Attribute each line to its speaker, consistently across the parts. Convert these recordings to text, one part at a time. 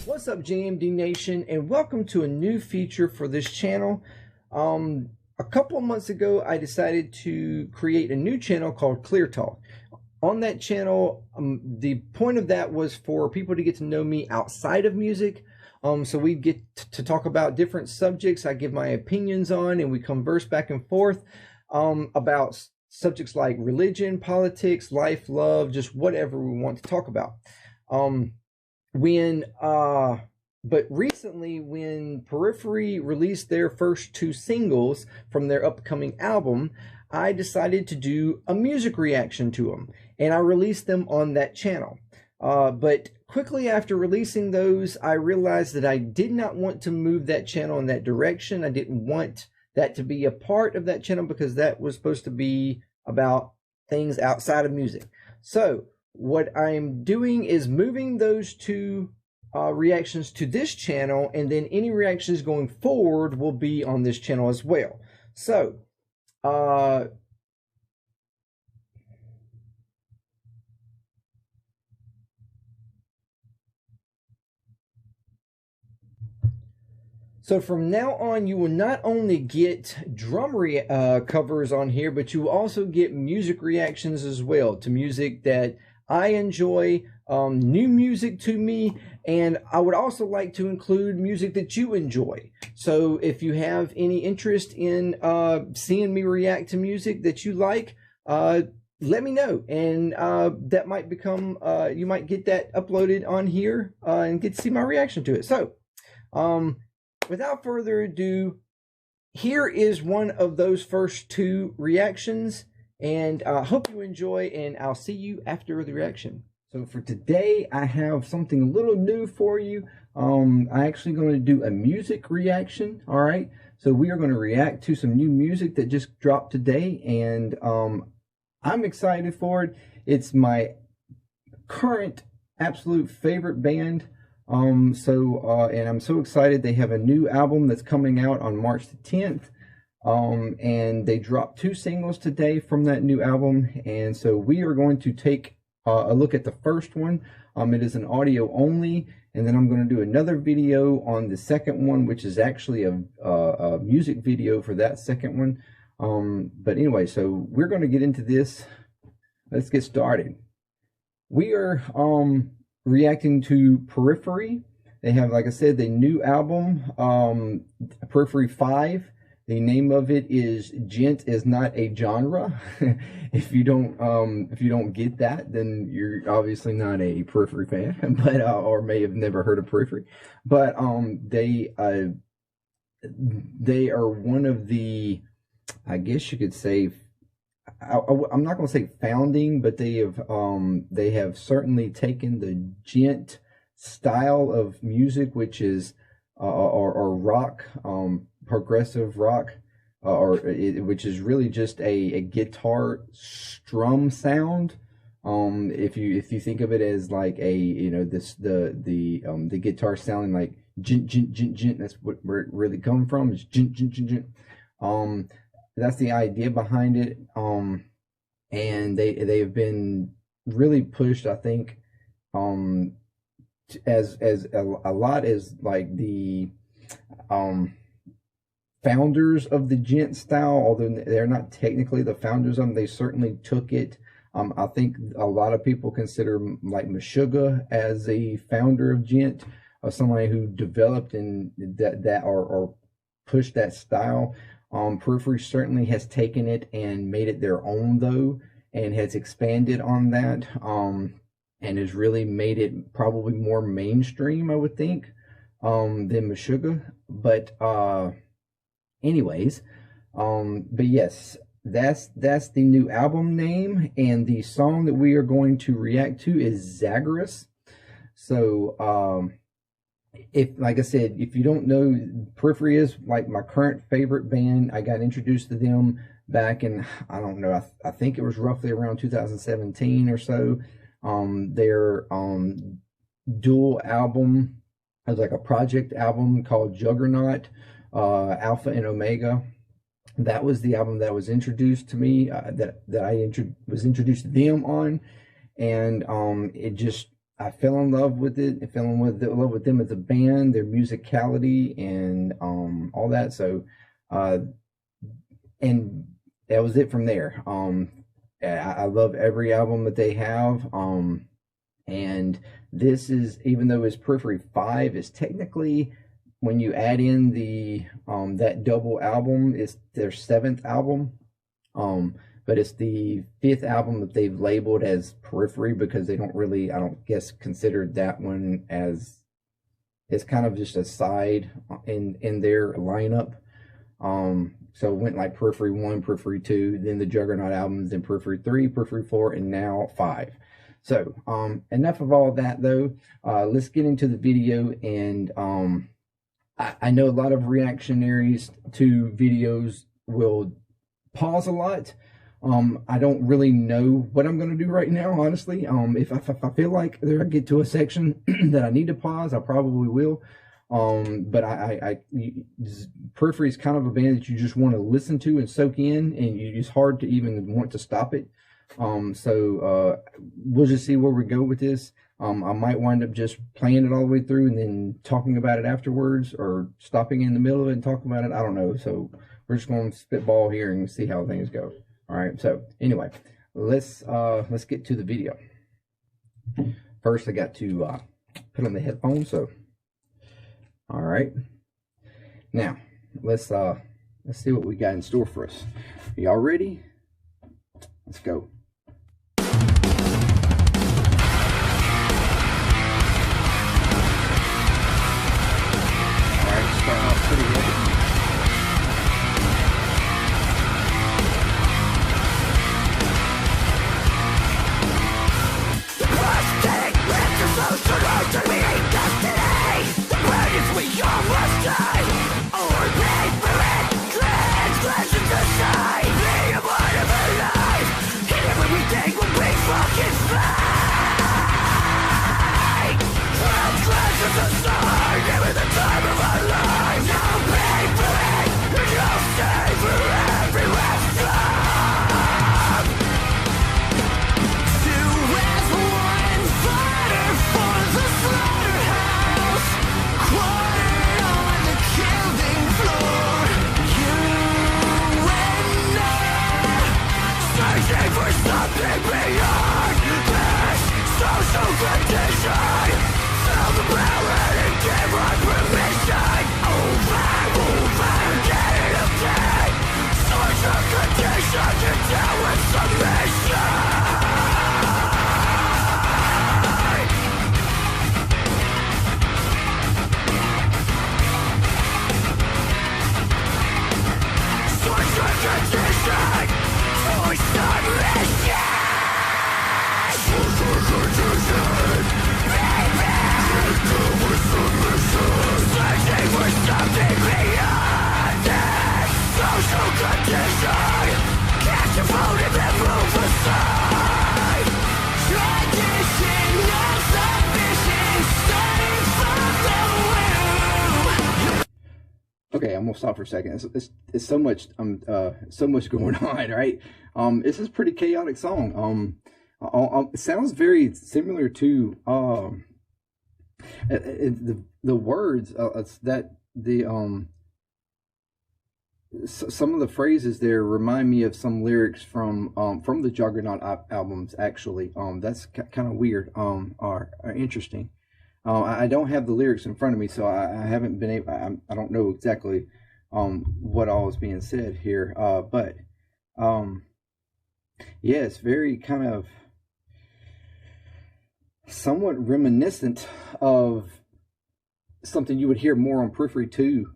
Speaker 1: What's up, JMD Nation, and welcome to a new feature for this channel. A couple of months ago, I decided to create a new channel called ClearTalk. On that channel, the point of that was for people to get to know me outside of music. So we get to talk about different subjects I give my opinions on, and we converse back and forth about subjects like religion, politics, life, love, just whatever we want to talk about. But recently, when Periphery released their first two singles from their upcoming album, I decided to do a music reaction to them, and I released them on that channel. But quickly after releasing those, I realized that I did not want to move that channel in that direction. I didn't want that to be a part of that channel because that was supposed to be about things outside of music. So what I'm doing is moving those two reactions to this channel, and then any reactions going forward will be on this channel as well. So from now on, you will not only get drum covers on here, but you will also get music reactions as well to music that I enjoy, new music to me, and I would also like to include music that you enjoy. So if you have any interest in seeing me react to music that you like, let me know, and that might become, you might get that uploaded on here and get to see my reaction to it. So without further ado, here is one of those first two reactions, and I hope you enjoy, and I'll see you after the reaction. So for today, I have something a little new for you. I'm actually going to do a music reaction, all right? So we are going to react to some new music that just dropped today, and I'm excited for it. It's my current absolute favorite band. And I'm so excited. They have a new album that's coming out on March the 10th. And they dropped two singles today from that new album. And so we are going to take a look at the first one. It is an audio only. And then I'm going to do another video on the second one, which is actually a music video for that second one. But anyway, so we're going to get into this. Let's get started. We are, reacting to Periphery. They have, like I said, the new album, Periphery 5. The name of it is "Gent is Not a Genre." If you don't get that, then you're obviously not a Periphery fan, but or may have never heard of Periphery. But they are one of the, I guess you could say, I'm not going to say founding, but they have certainly taken the gent style of music, which is or rock, progressive rock, which is really just a guitar strum sound. If you think of it as like the guitar sounding like gent gent gent gent, that's where it really comes from. It's gent gent gent gent. That's the idea behind it, and they have been really pushed, I think, as a lot as like the founders of the gent style, although they're not technically the founders of them. They certainly took it. I think a lot of people consider like Meshuggah as a founder of gent, or somebody who developed and or pushed that style. Periphery certainly has taken it and made it their own, though, and has expanded on that, and has really made it probably more mainstream, I would think, than Meshuggah. But anyways, but yes, that's the new album name, and the song that we are going to react to is Zagreus. So like I said, if you don't know, Periphery is like my current favorite band. I got introduced to them back in, I don't know, I think it was roughly around 2017 or so. Their dual album, it was like a project album called Juggernaut, Alpha and Omega. That was the album that was introduced to me, that I was introduced to them on, and it just, I fell in love with it. I fell in love with them as a band, their musicality, and all that. So, and that was it from there. I love every album that they have. And this is, even though it's Periphery 5, is technically, when you add in the that double album, it's their 7th album. But it's the 5th album that they've labeled as Periphery, because they don't really, I don't guess, consider that one as, it's kind of just a side in their lineup. So it went like Periphery 1, Periphery 2, then the Juggernaut albums, then Periphery 3, Periphery 4, and now 5. So, enough of all that though. Let's get into the video. And I know a lot of reactionaries to videos will pause a lot. I don't really know what I'm going to do right now, honestly. If I feel like I get to a section that I need to pause, I probably will. But Periphery is kind of a band that you just want to listen to and soak in, and it's hard to even want to stop it. So we'll just see where we go with this. I might wind up just playing it all the way through and then talking about it afterwards, or stopping in the middle of it and talking about it. I don't know. So we're just going to spitball here and see how things go. All right. So anyway, let's get to the video. First, I got to put on the headphones. So, all right. Now let's see what we got in store for us. Y'all ready? Let's go. Starting off pretty heavy.
Speaker 2: The plastic lips are so tonight to be destiny. The burdens we all must die. Or pay for it. Transgressions aside. Be a part of our life. And everything will be fucking fine. Transgressions aside. Give it the time of our life. No pay for it. No stay for every last drop. Two as one fighter for the slaughterhouse. Quartered on the killing floor. You and I, searching for something beyond this social condition. Feel the power and give us permission. Over, get it again. Social condition to deal with submission. Social condition for submission. Social condition. Searching for something beyond this social condition. Cast your phone and then move aside. Tradition of submission, starting from the womb.
Speaker 1: Okay, I'm gonna stop for a second. It's so much so much going on, right? This is a pretty chaotic song. It sounds very similar to the words some of the phrases there remind me of some lyrics from the Juggernaut albums, actually. That's kind of weird, or interesting. I don't have the lyrics in front of me, so I haven't been able, I don't know exactly what all is being said here, but yeah, it's very kind of somewhat reminiscent of something you would hear more on Periphery 2,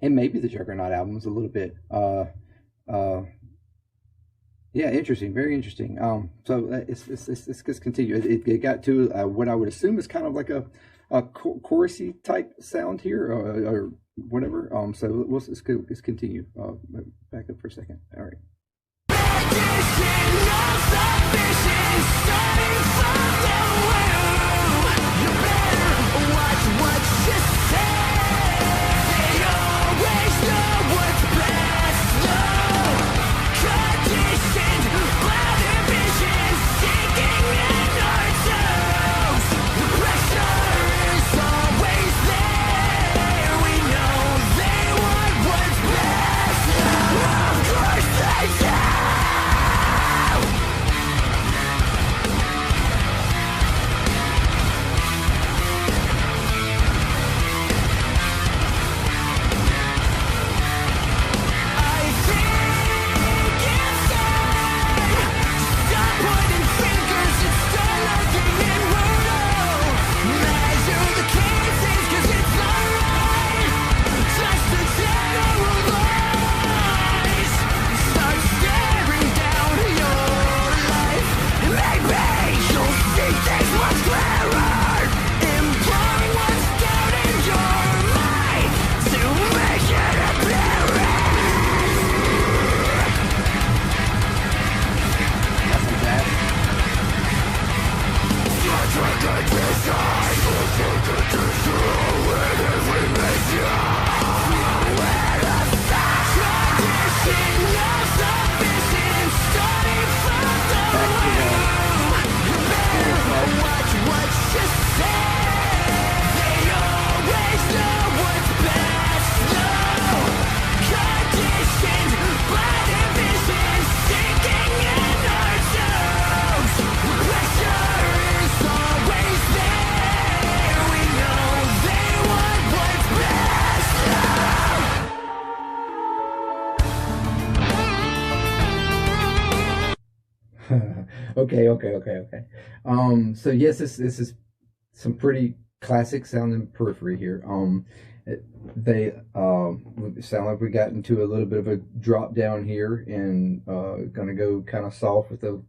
Speaker 1: and maybe the Juggernaut albums a little bit. Yeah, interesting, very interesting. So let's continue. It got to what I would assume is kind of like a chorusy type sound here, or whatever. So let's continue. Back up for a second. All right.
Speaker 2: Conditioned by their vision, seeking
Speaker 1: Okay. So yes, this is some pretty classic sounding Periphery here. They sound like we got into a little bit of a drop down here, and gonna go kind of soft with a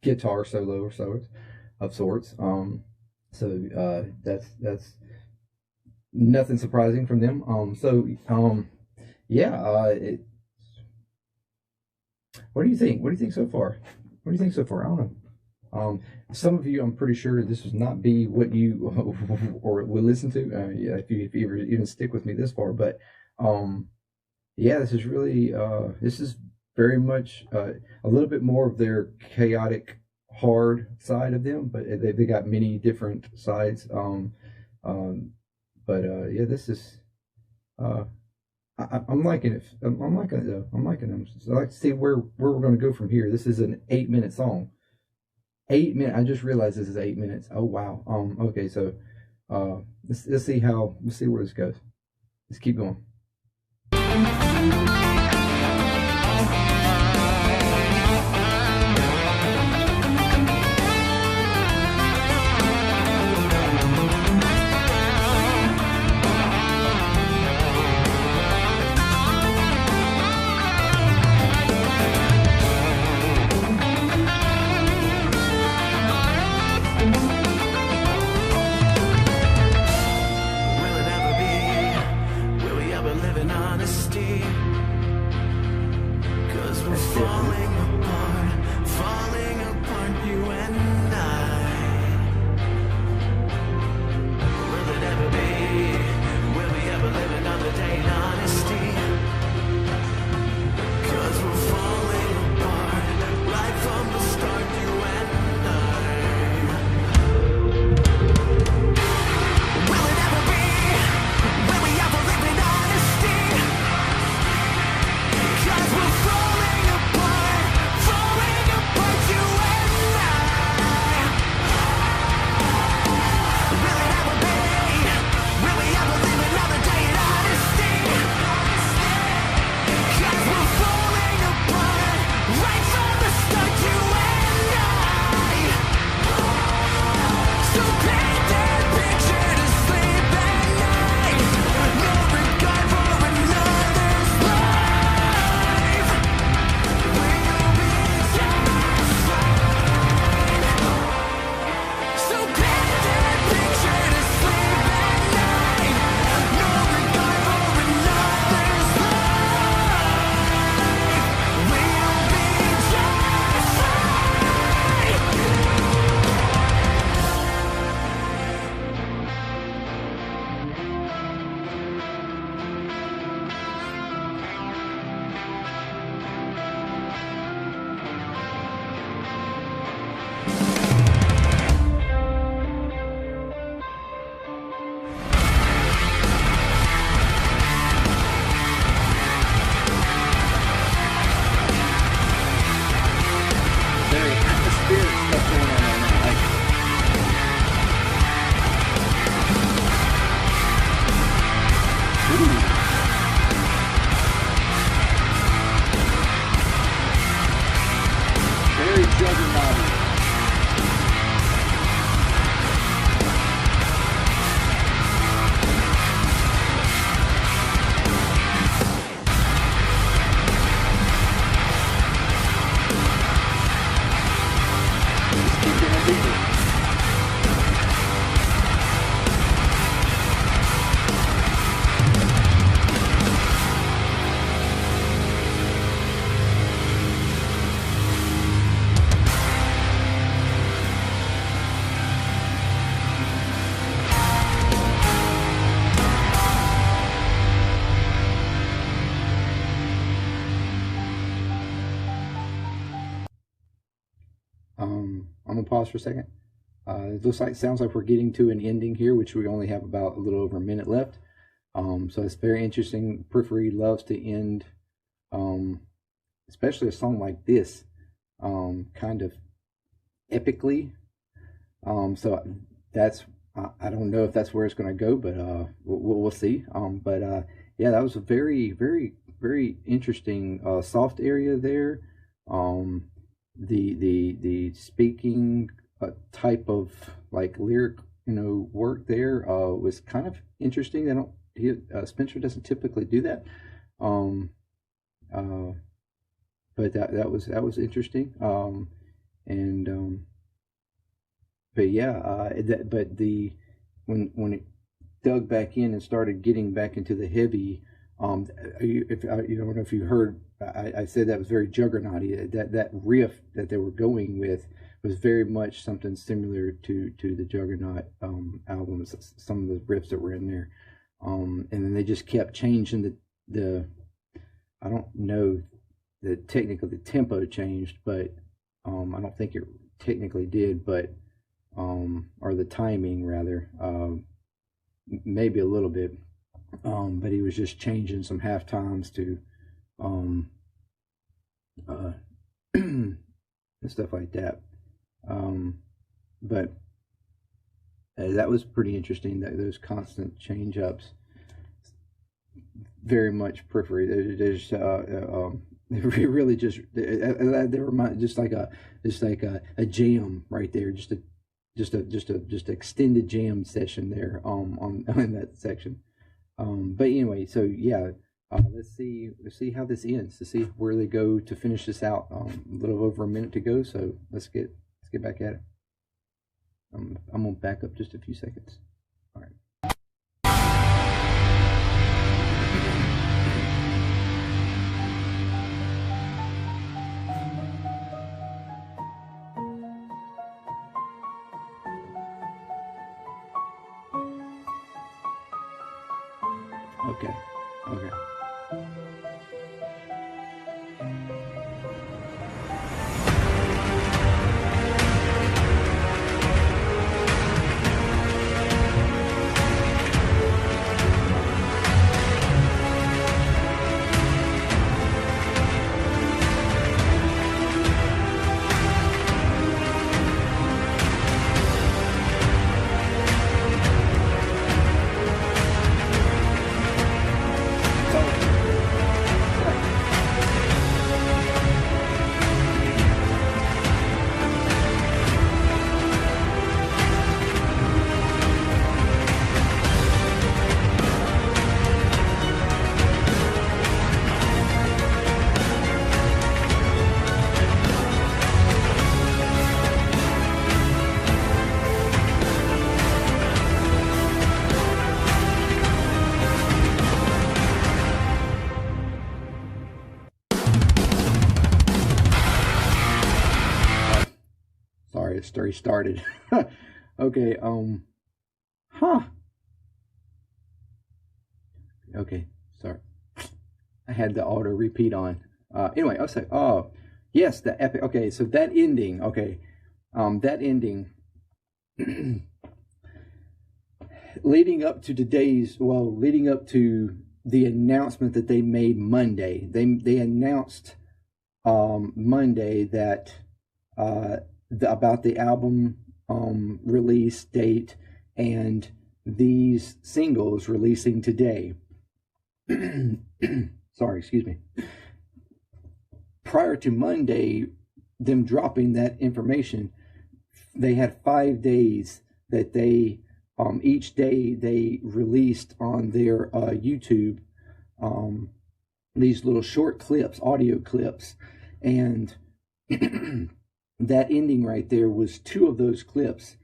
Speaker 1: guitar solo or so of sorts. So that's nothing surprising from them. What do you think? What do you think so far? What do you think so far? I don't know. Some of you, I'm pretty sure this would not be what you or would listen to. If you even stick with me this far, but yeah, this is really this is very much a little bit more of their chaotic, hard side of them, but they got many different sides. Yeah, this is. I'm liking it. I'm liking it though. I'm liking them. So I'd like to see where we're going to go from here. This is an 8-minute song. 8 minutes. I just realized this is 8 minutes. Oh wow. Okay. So let's see where this goes. Let's keep going. I'm gonna pause for a second. It looks like, sounds like we're getting to an ending here, which we only have about a little over a minute left. So it's very interesting. Periphery loves to end, especially a song like this, kind of epically. So that's, I don't know if that's where it's going to go, but we'll see. Yeah, that was a very, very, very interesting soft area there. The speaking type of like lyric, work there was kind of interesting. Spencer doesn't typically do that. But that was interesting. But yeah, when it dug back in and started getting back into the heavy, if you don't know if you heard, I said that was very juggernauty. That riff that they were going with was very much something similar to the Juggernaut albums. Some of the riffs that were in there, and then they just kept changing the I don't know the tempo changed, but I don't think it technically did, but or the timing rather, maybe a little bit, but he was just changing some half times to and stuff like that. But that was pretty interesting, that those constant change ups. Very much Periphery. There's really just they remind just like a jam right there, just extended jam session there on that section. But anyway, so yeah, let's see how this ends, to see where they go to finish this out. A little over a minute to go, so let's get back at it. I'm gonna back up just a few seconds. All right. Okay. Sorry, started. Okay, okay, sorry, I had the auto repeat on. Anyway, I'll say, oh yes, the epic. Okay, so that ending, okay, that ending leading up to the announcement that they made Monday. They announced Monday that about the album release date and these singles releasing today. Sorry, excuse me. Prior to Monday, them dropping that information, they had 5 days that they each day they released on their YouTube these little short clips, audio clips, and that ending right there was 2 of those clips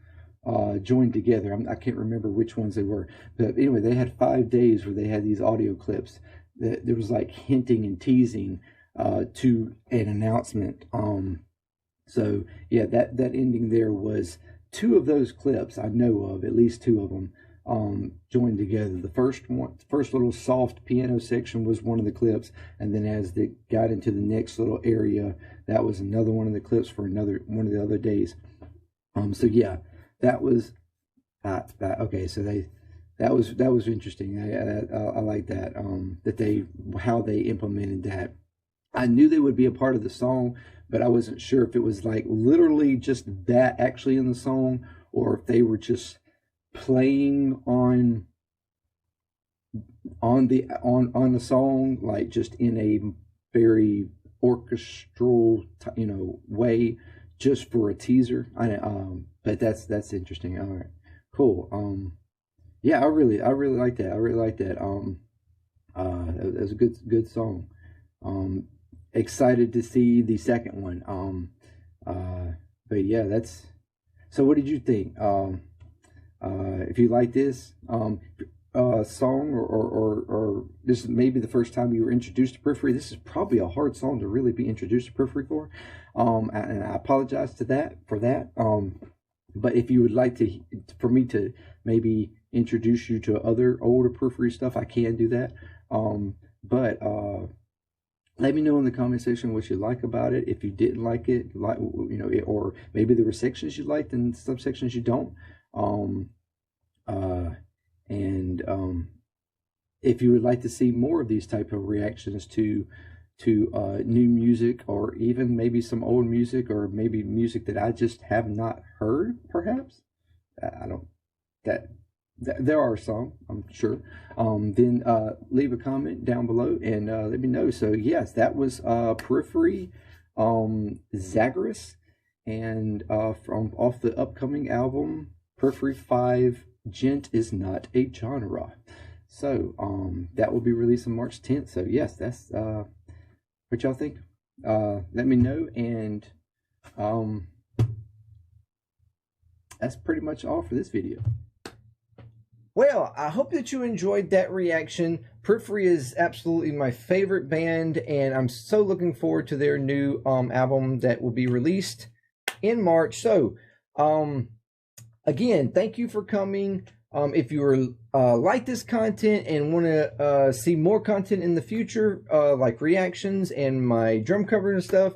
Speaker 1: joined together. I can't remember which ones they were, but anyway, they had 5 days where they had these audio clips that there was like hinting and teasing to an announcement. So yeah, that ending there was 2 of those clips I know of, at least 2 of them joined together. The first little soft piano section was one of the clips, and then as they got into the next little area, that was another one of the clips for one of the other days. So yeah, that was okay. So that was interesting. I like that. That how they implemented that. I knew they would be a part of the song, but I wasn't sure if it was like literally just that actually in the song, or if they were just playing on the song, like just in a very orchestral way, just for a teaser. But that's interesting. All right, cool. Yeah, I really like that. I really like that. It was a good song. Excited to see the second one. But yeah, that's. So, what did you think? If you like this song, or this is maybe the first time you were introduced to Periphery, this is probably a hard song to really be introduced to Periphery for. And I apologize for that. But if you would like for me to maybe introduce you to other older Periphery stuff, I can do that. But let me know in the comment section what you like about it. If you didn't like it, or maybe there were sections you liked and subsections you don't. If you would like to see more of these type of reactions to new music, or even maybe some old music, or maybe music that I just have not heard, perhaps. There are some, I'm sure. Then leave a comment down below and let me know. So yes, that was Periphery, Zagreus, and from off the upcoming album Periphery 5, Gent is Not a Genre. So that will be released on March 10th. So yes, that's what y'all think. Let me know, and that's pretty much all for this video. Well, I hope that you enjoyed that reaction. Periphery is absolutely my favorite band, and I'm so looking forward to their new album that will be released in March. So, again, thank you for coming. If you like this content and want to see more content in the future, like reactions and my drum cover and stuff,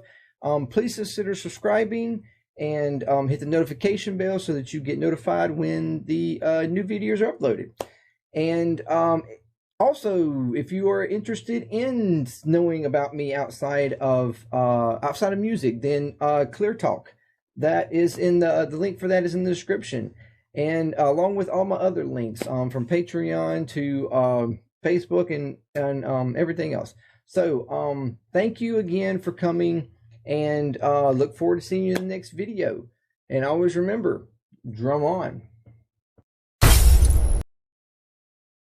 Speaker 1: please consider subscribing and hit the notification bell so that you get notified when the new videos are uploaded. And also, if you are interested in knowing about me outside of music, then ClearTalk, that is in the link for that is in the description, and along with all my other links from Patreon to Facebook and everything else. So thank you again for coming, and look forward to seeing you in the next video. And always remember, drum on.